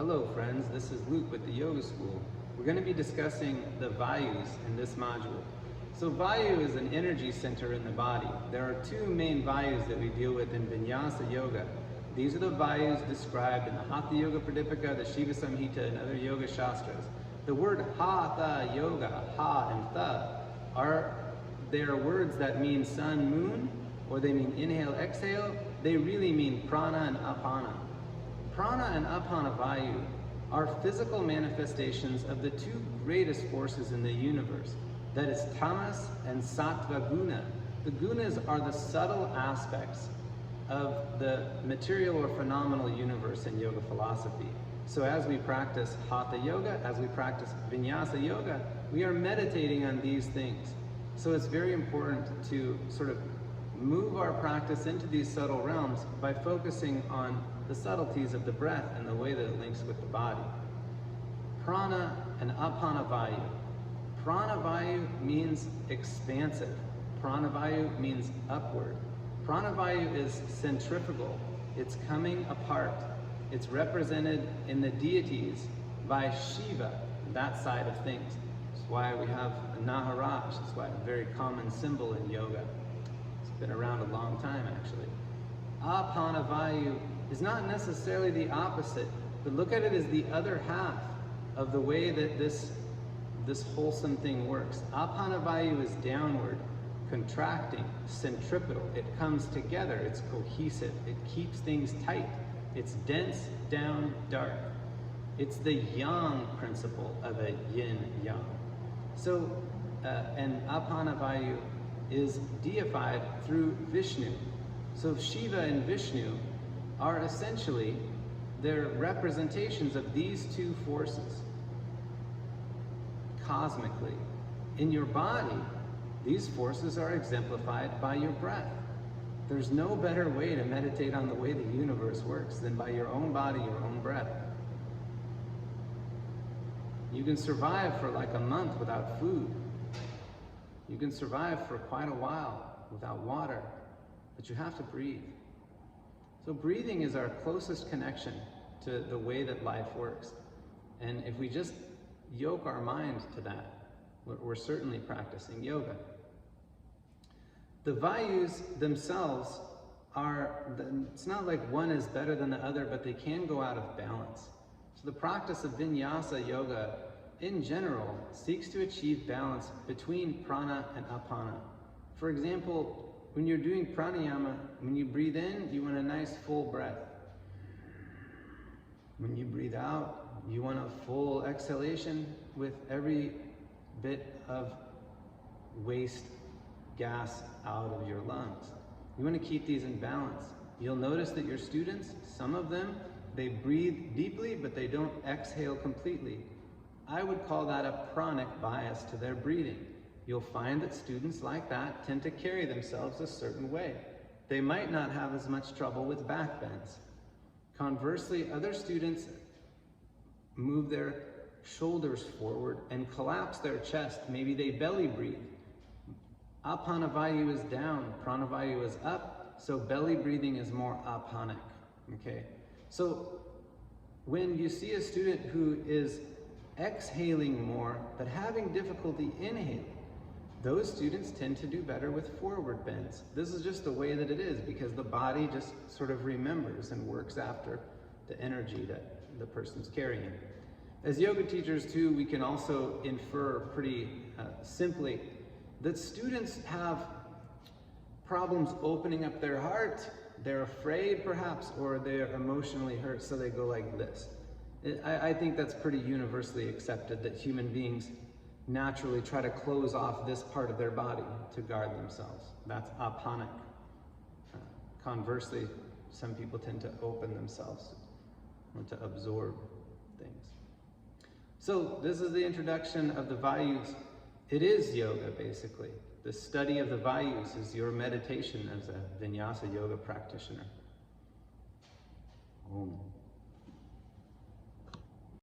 Hello friends, this is Luke with the Yoga School. We're going to be discussing the Vayus in this module. So Vayu is an energy center in the body. There are two main Vayus that we deal with in Vinyasa Yoga. These are the Vayus described in the Hatha Yoga Pradipika, the Shiva Samhita, and other Yoga Shastras. The word Hatha Yoga, Ha and Tha, they are words that mean sun, moon, or they mean inhale, exhale. They really mean Prana and Apana. Prana and Apana Vayu are physical manifestations of the two greatest forces in the universe. That is Tamas and Sattva Guna. The gunas are the subtle aspects of the material or phenomenal universe in yoga philosophy. So as we practice Hatha Yoga, as we practice Vinyasa Yoga, we are meditating on these things. So it's very important to sort of move our practice into these subtle realms by focusing on the subtleties of the breath and the way that it links with the body. Prana and Apana Vayu. Prana Vayu means expansive. Prana Vayu means upward. Prana Vayu is centrifugal. It's coming apart. It's represented in the deities by Shiva, that side of things. That's why we have a Naharaj. That's why a very common symbol in yoga. It's been around a long time, actually. Apana Vayu is not necessarily the opposite, but look at it as the other half of the way that this wholesome thing works. Apana Vayu is downward, contracting, centripetal. It comes together, it's cohesive, it keeps things tight. It's dense, down, dark. It's the yang principle of a yin-yang. So, and Apana Vayu is deified through Vishnu. So Shiva and Vishnu are essentially their representations of these two forces cosmically. In your body, these forces are exemplified by your breath. There's no better way to meditate on the way the universe works than by your own body, your own breath. You can survive for like a month without food. You can survive for quite a while without water, but you have to breathe. So breathing is our closest connection to the way that life works. And if we just yoke our mind to that, we're certainly practicing yoga. The Vayus themselves it's not like one is better than the other, but they can go out of balance. So the practice of Vinyasa Yoga in general seeks to achieve balance between Prana and Apana. For example, when you're doing pranayama, when you breathe in, you want a nice full breath. When you breathe out, you want a full exhalation with every bit of waste gas out of your lungs. You want to keep these in balance. You'll notice that your students, some of them, they breathe deeply, but they don't exhale completely. I would call that a pranic bias to their breathing. You'll find that students like that tend to carry themselves a certain way. They might not have as much trouble with back bends. Conversely, other students move their shoulders forward and collapse their chest. Maybe they belly breathe. Apana Vayu is down, Prana Vayu is up, so belly breathing is more apanic, okay? So when you see a student who is exhaling more, but having difficulty inhaling, those students tend to do better with forward bends. This is just the way that it is because the body just sort of remembers and works after the energy that the person's carrying. As yoga teachers too, we can also infer pretty simply that students have problems opening up their heart. They're afraid perhaps, or they're emotionally hurt, so they go like this. I think that's pretty universally accepted that human beings naturally try to close off this part of their body to guard themselves. That's apanic. Conversely, some people tend to open themselves or to absorb things. So this is the introduction of the Vayus. It is yoga, basically. The study of the Vayus is your meditation as a Vinyasa Yoga practitioner. Om.